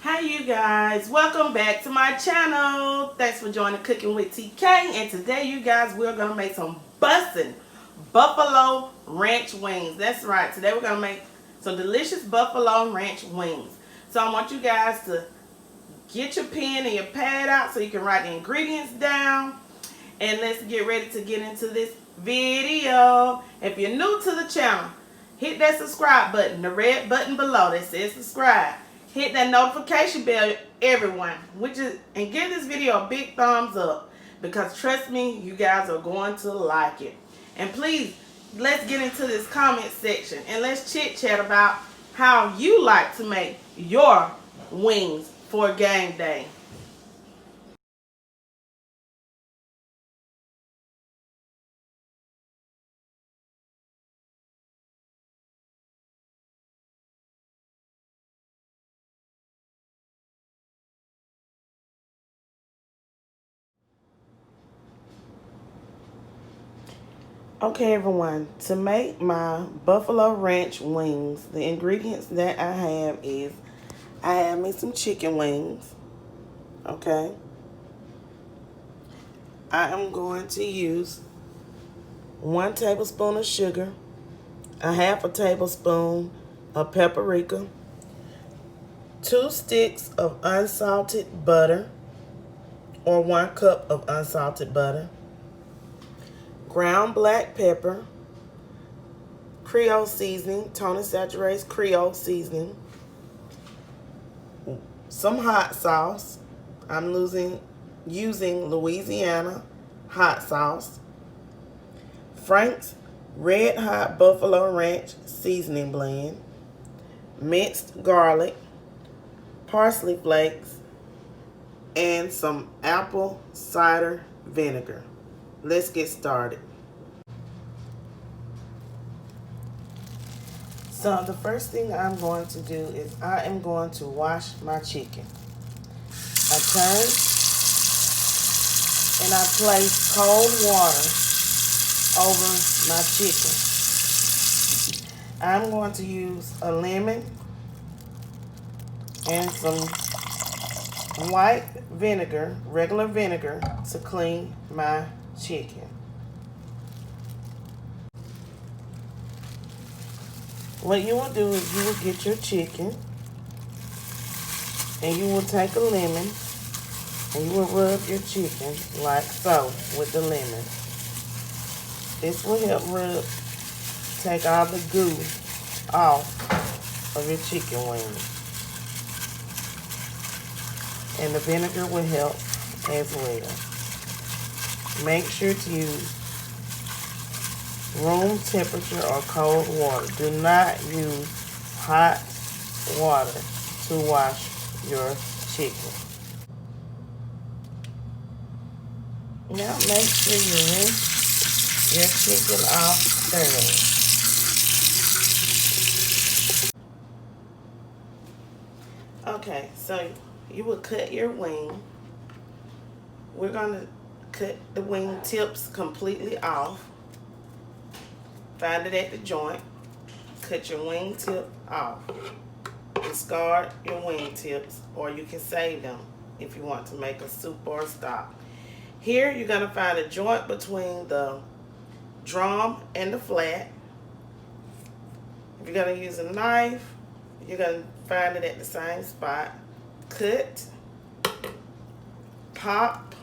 Hi you guys, welcome back to my channel. Thanks for joining Cooking with TK. And today you guys, we're going to make some bussin' buffalo ranch wings. That's right, today we're going to make some delicious buffalo ranch wings. So I want you guys to get your pen and your pad out so you can write the ingredients down. And let's get ready to get into this video. If you're new to the channel, hit that subscribe button, the red button below that says subscribe. Hit that notification bell, everyone, and give this video a big thumbs up, because trust me, you guys are going to like it. And please, let's get into this comment section and let's chit chat about how you like to make your wings for game day. Okay, everyone, to make my buffalo ranch wings, the ingredients that I have is I have me some chicken wings. Okay, I am going to use 1 tablespoon of sugar, a half a tablespoon of paprika, 2 sticks of unsalted butter or 1 cup of unsalted butter, ground black pepper, Creole seasoning, Tony Chachere Creole seasoning, some hot sauce. I'm using Louisiana hot sauce, Frank's Red Hot Buffalo Ranch seasoning blend, minced garlic, parsley flakes, and some apple cider vinegar. Let's get started. So the first thing I'm going to do is I am going to wash my chicken. I turn and I place cold water over my chicken. I'm going to use a lemon and some white vinegar, regular vinegar, to clean my chicken. What you will do is you will get your chicken and you will take a lemon and you will rub your chicken like so with the lemon. This will help take all the goo off of your chicken wings. And the vinegar will help as well. Make sure to use room temperature or cold water. Do not use hot water to wash your chicken. Now make sure you rinse your chicken off thoroughly. Okay, so you will cut your wing. We're going to cut the wing tips completely off. Find it at the joint. Cut your wing tip off. Discard your wing tips, or you can save them if you want to make a soup or a stock. Here you're going to find a joint between the drum and the flat. If you're going to use a knife, you're going to find it at the same spot. Cut, pop,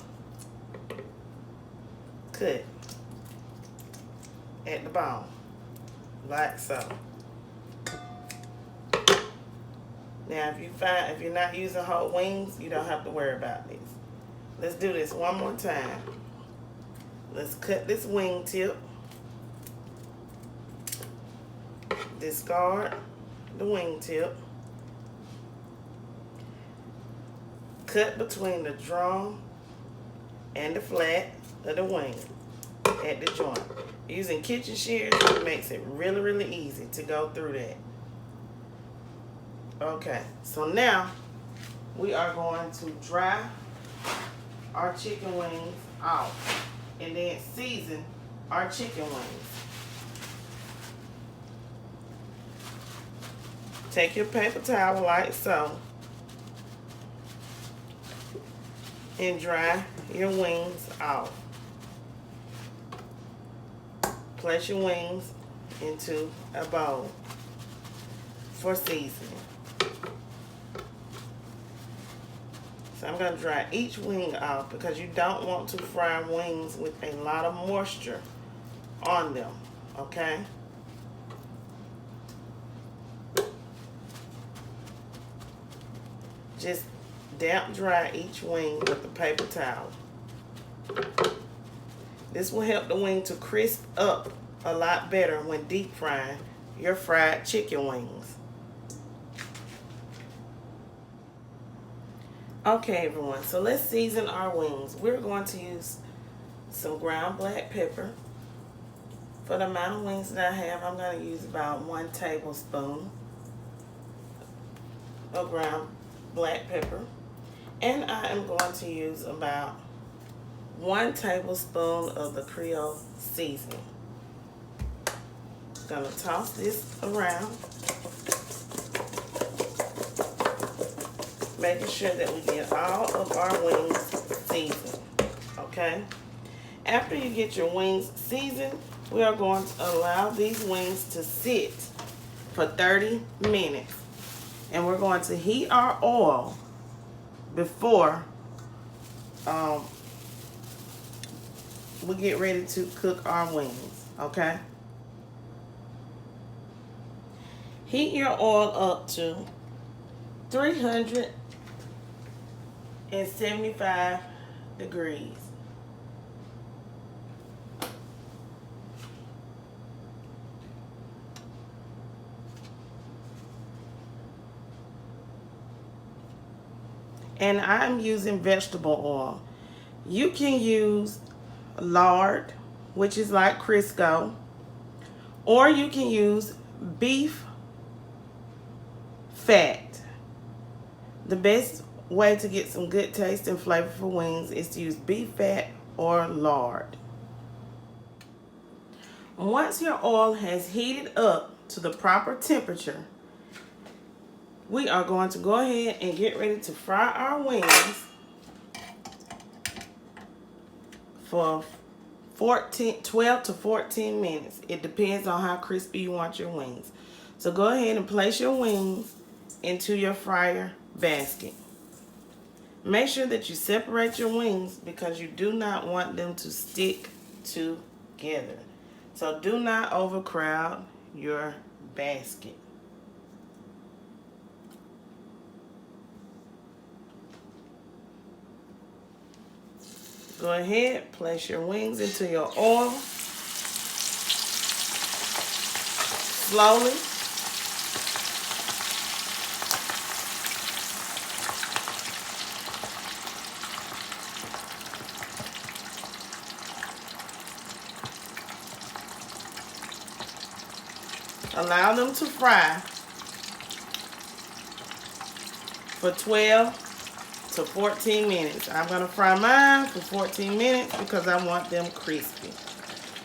cut at the bone, like so. Now if you're not using whole wings, you don't have to worry about this. Let's do this one more time. Let's cut this wing tip. Discard the wing tip. Cut between the drum and the flat of the wing at the joint. Using kitchen shears makes it really, really easy to go through that. Okay, so now we are going to dry our chicken wings off and then season our chicken wings. Take your paper towel like so and dry your wings off. Place your wings into a bowl for seasoning. So I'm going to dry each wing off because you don't want to fry wings with a lot of moisture on them, okay? Just damp dry each wing with a paper towel. This will help the wing to crisp up a lot better when deep frying your fried chicken wings. Okay, everyone, so let's season our wings. We're going to use some ground black pepper. For the amount of wings that I have, I'm going to use about 1 tablespoon of ground black pepper. And I am going to use about 1 tablespoon of the Creole seasoning. Going to toss this around, making sure that we get all of our wings seasoned, okay? After you get your wings seasoned, we are going to allow these wings to sit for 30 minutes. And we're going to heat our oil before we get ready to cook our wings, okay? Heat your oil up to 375 degrees. And I'm using vegetable oil. You can use lard, which is like Crisco, or you can use beef fat. The best way to get some good taste and flavorful wings is to use beef fat or lard. Once your oil has heated up to the proper temperature, we are going to go ahead and get ready to fry our wings for 12 to 14 minutes. It depends on how crispy you want your wings. So go ahead and place your wings into your fryer basket. Make sure that you separate your wings because you do not want them to stick together. So do not overcrowd your basket. Go ahead, place your wings into your oil. Slowly. Allow them to fry for 12 to 14 minutes. I'm going to fry mine for 14 minutes because I want them crispy.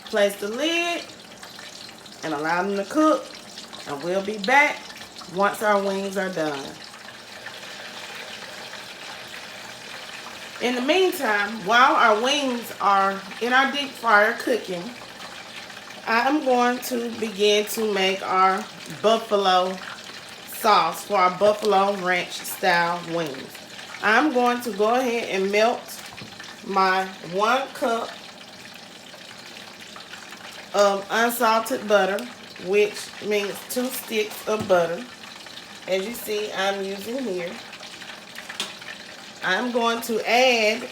Place the lid and allow them to cook, and we'll be back once our wings are done. In the meantime, while our wings are in our deep fryer cooking, I'm going to begin to make our buffalo sauce for our buffalo ranch style wings. I'm going to go ahead and melt my 1 cup of unsalted butter, which means 2 sticks of butter. As you see, I'm using here. I'm going to add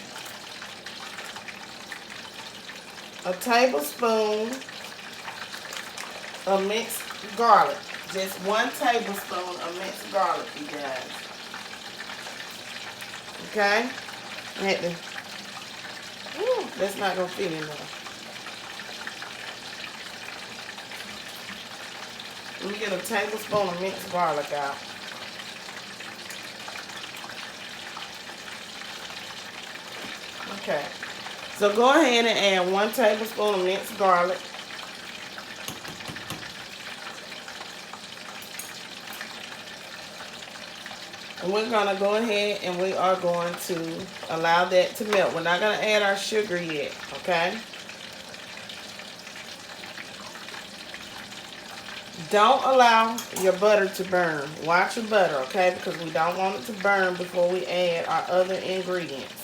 a tablespoon of minced garlic. Just 1 tablespoon of minced garlic, you guys. Okay? That's not going to fit in there. Let me get a tablespoon of minced garlic out. Okay. So go ahead and add 1 tablespoon of minced garlic. And we're going to go ahead and we are going to allow that to melt. We're not going to add our sugar yet, okay? Don't allow your butter to burn. Watch your butter, okay? Because we don't want it to burn before we add our other ingredients.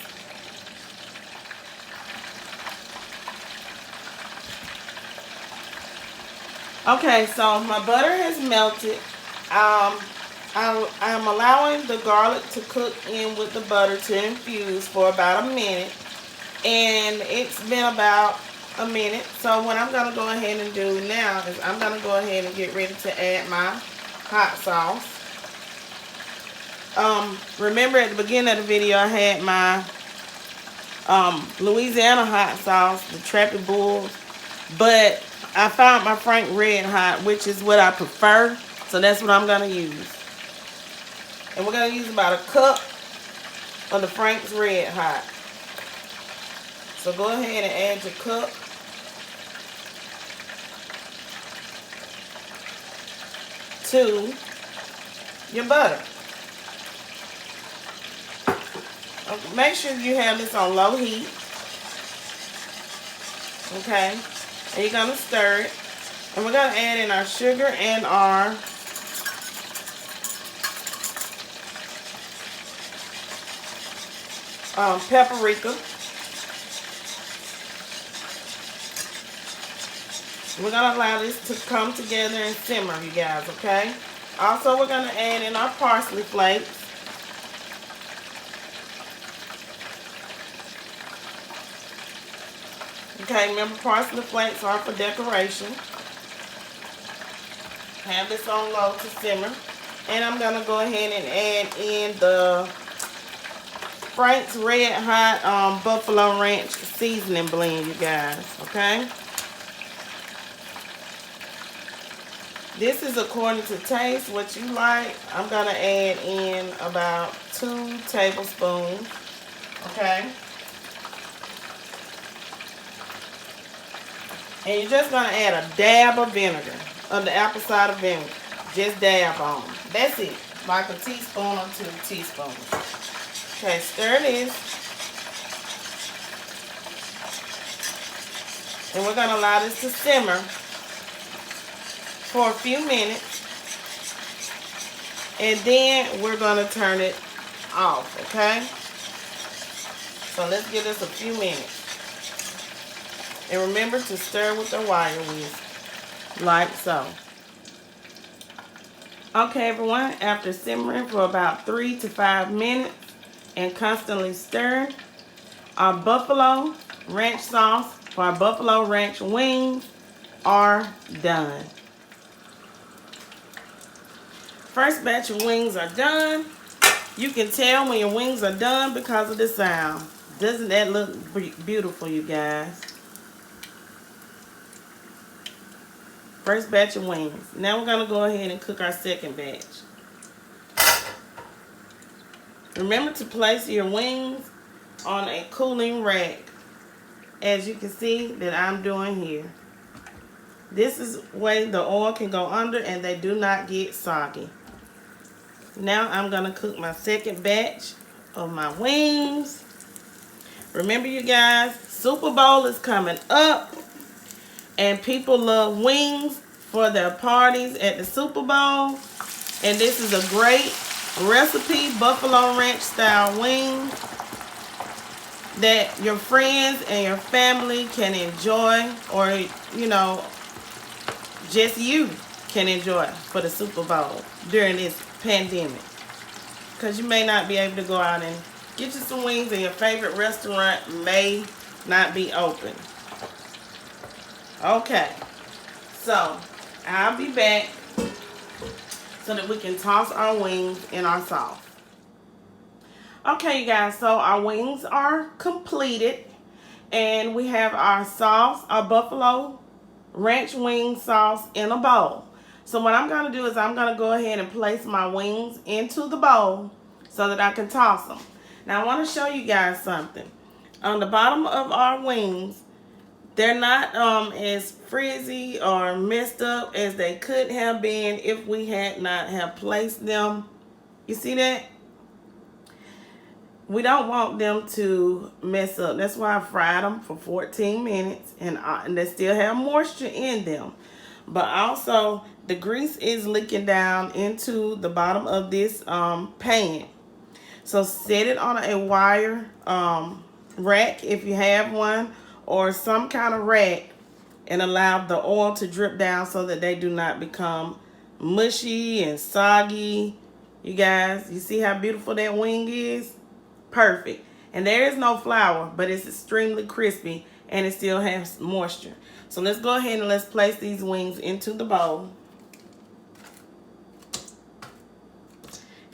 Okay, so my butter has melted. I'm allowing the garlic to cook in with the butter to infuse for about a minute. And it's been about a minute. So what I'm going to go ahead and do now is I'm going to go ahead and get ready to add my hot sauce. Remember at the beginning of the video I had my Louisiana hot sauce, the Trappy Bulls. But I found my Frank Red Hot, which is what I prefer. So that's what I'm going to use. And we're going to use about a cup of the Frank's Red Hot. So go ahead and add your cup. To your butter. Make sure you have this on low heat. Okay. And you're going to stir it. And we're going to add in our sugar and our paprika. We're going to allow this to come together and simmer, you guys, okay? Also, we're going to add in our parsley flakes. Okay, remember parsley flakes are for decoration. Have this on low to simmer. And I'm going to go ahead and add in the Frank's Red Hot Buffalo Ranch seasoning blend, you guys, okay? This is according to taste, what you like. I'm going to add in about 2 tablespoons, okay? And you're just going to add a dab of vinegar, of the apple cider vinegar. Just dab on. That's it. Like a teaspoon or 2 teaspoons. Okay, stir this. And we're going to allow this to simmer for a few minutes. And then we're going to turn it off, okay? So let's give this a few minutes. And remember to stir with the wire whisk, like so. Okay, everyone, after simmering for about 3 to 5 minutes and constantly stirring, our buffalo ranch sauce for our buffalo ranch wings are done. First batch of wings are done. You can tell when your wings are done because of the sound. Doesn't that look beautiful, you guys? First batch of wings. Now we're going to go ahead and cook our second batch. Remember to place your wings on a cooling rack, as you can see that I'm doing here. This is the way the oil can go under and they do not get soggy. Now I'm going to cook my second batch of my wings. Remember, you guys, Super Bowl is coming up. And people love wings for their parties at the Super Bowl. And this is a great recipe, Buffalo Ranch style wings, that your friends and your family can enjoy, or, you know, just you can enjoy for the Super Bowl during this pandemic. Because you may not be able to go out and get you some wings, and your favorite restaurant may not be open. Okay, so I'll be back so that we can toss our wings in our sauce. Okay, you guys, so our wings are completed, and we have our sauce, our buffalo ranch wing sauce in a bowl. So what I'm going to do is I'm going to go ahead and place my wings into the bowl so that I can toss them. Now I want to show you guys something. On the bottom of our wings, they're not as frizzy or messed up as they could have been if we had not have placed them. You see that? we don't want them to mess up. That's why I fried them for 14 minutes, and they still have moisture in them. But also, the grease is leaking down into the bottom of this pan. So set it on a wire rack if you have one, or some kind of rack, and allow the oil to drip down so that they do not become mushy and soggy. You guys, you see how beautiful that wing is? Perfect. And there is no flour, but it's extremely crispy and it still has moisture. So let's go ahead and let's place these wings into the bowl.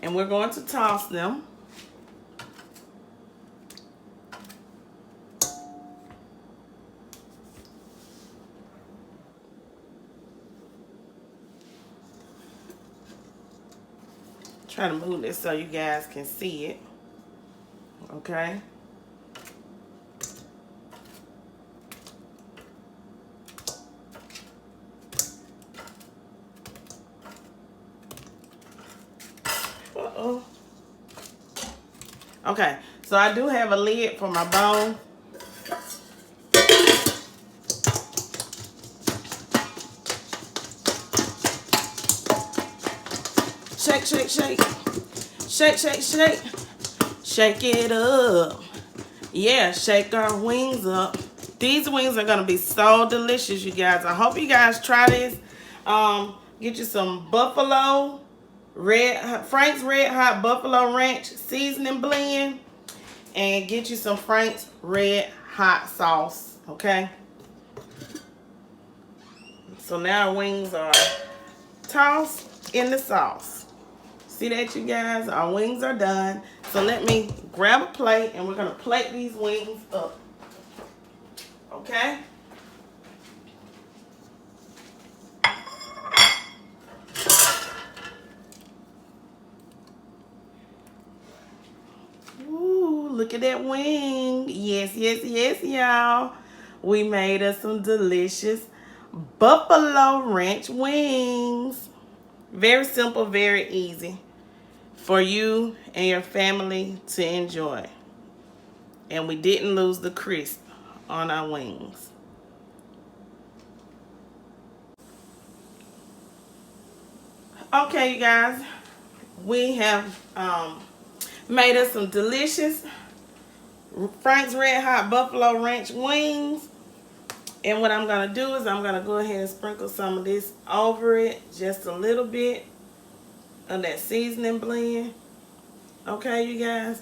And we're going to toss them. Try to move this so you guys can see it. Okay. Uh-oh. Okay, so I do have a lid for my bowl. Shake, shake, shake. Shake, shake, shake. Shake it up. Yeah, shake our wings up. These wings are going to be so delicious, you guys. I hope you guys try this. Get you some Buffalo Frank's Red Hot Buffalo Ranch seasoning blend. And get you some Frank's Red Hot sauce. Okay? So now our wings are tossed in the sauce. See that, you guys? Our wings are done. So let me grab a plate and we're going to plate these wings up. Okay? Ooh, look at that wing. Yes, yes, yes, y'all. We made us some delicious Buffalo Ranch wings. Very simple, very easy for you and your family to enjoy. And we didn't lose the crisp on our wings. Okay, you guys, we have made us some delicious Frank's Red Hot Buffalo Ranch wings. And what I'm going to do is I'm going to go ahead and sprinkle some of this over it. Just a little bit of that seasoning blend. Okay, you guys?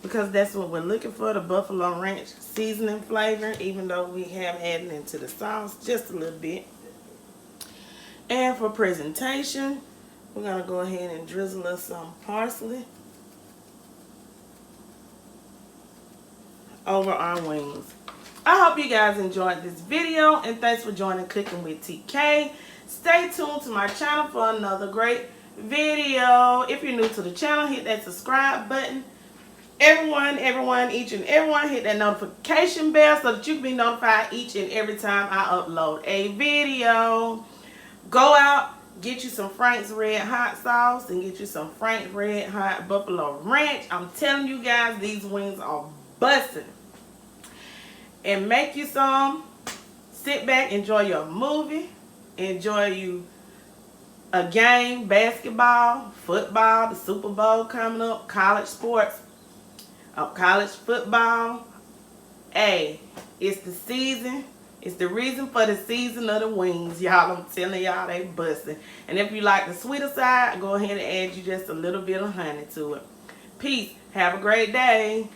Because that's what we're looking for, the Buffalo Ranch seasoning flavor. Even though we have added into the sauce just a little bit. And for presentation, we're going to go ahead and drizzle us some parsley over our wings. I hope you guys enjoyed this video, and thanks for joining Cooking with TK. Stay tuned to my channel for another great video. If you're new to the channel, hit that subscribe button. Everyone, each and everyone, hit that notification bell so that you can be notified each and every time I upload a video. Go out, get you some Frank's Red Hot sauce, and get you some Frank's Red Hot Buffalo Ranch. I'm telling you guys, these wings are busting. And make you some. Sit back, enjoy your movie, enjoy you a game, basketball, football, the Super Bowl coming up, college sports, college football. Hey, it's the season. It's the reason for the season of the wings, y'all. I'm telling y'all, they busting. And if you like the sweeter side, go ahead and add you just a little bit of honey to it. Peace. Have a great day.